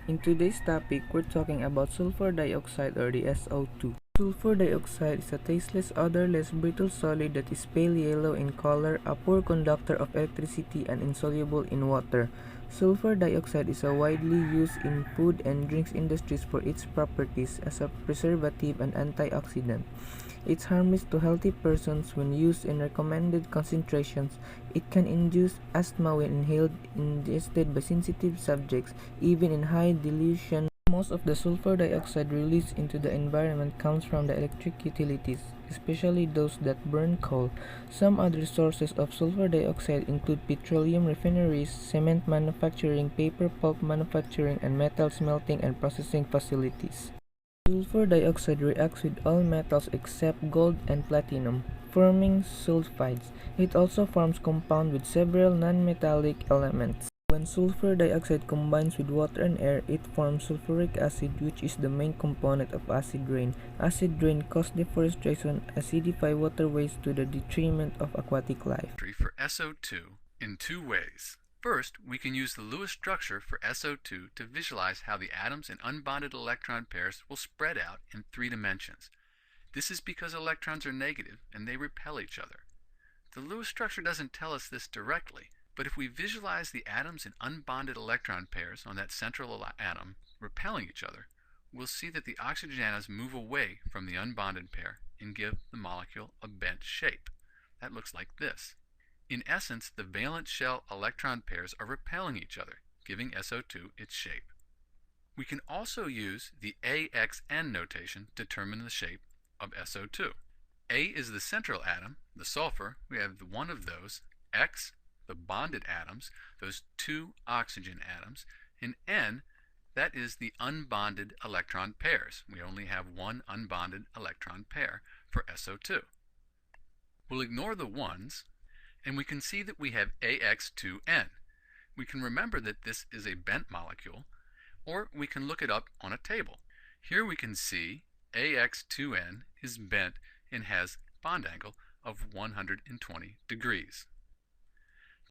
In today's topic, we're talking about sulfur dioxide or the SO2. Sulfur dioxide is a tasteless, odorless, brittle solid that is pale yellow in color, a poor conductor of electricity, and insoluble in water. Sulfur dioxide is widely used in food and drinks industries for its properties as a preservative and antioxidant. It's harmless to healthy persons when used in recommended concentrations. It can induce asthma when ingested by sensitive subjects, even in high dilution. Most of the sulfur dioxide released into the environment comes from the electric utilities, especially those that burn coal. Some other sources of sulfur dioxide include petroleum refineries, cement manufacturing, paper pulp manufacturing, and metal smelting and processing facilities. Sulfur dioxide reacts with all metals except gold and platinum, forming sulfides. It also forms compounds with several nonmetallic elements. When sulfur dioxide combines with water and air, it forms sulfuric acid, which is the main component of acid rain. Acid rain causes deforestation, acidify waterways to the detriment of aquatic life. For SO2 in two ways. First, we can use the Lewis structure for SO2 to visualize how the atoms in unbonded electron pairs will spread out in 3 dimensions. This is because electrons are negative and they repel each other. The Lewis structure doesn't tell us this directly, but if we visualize the atoms in unbonded electron pairs on that central atom repelling each other, we'll see that the oxygen atoms move away from the unbonded pair and give the molecule a bent shape. That looks like this. In essence, the valence shell electron pairs are repelling each other, giving SO2 its shape. We can also use the AXN notation to determine the shape of SO2. A is the central atom, the sulfur. We have one of those. X, the bonded atoms, those 2 oxygen atoms. And N, that is the unbonded electron pairs. We only have one unbonded electron pair for SO2. We'll ignore the ones, and we can see that we have AX2N. We can remember that this is a bent molecule, or we can look it up on a table. Here we can see AX2N is bent and has bond angle of 120 degrees.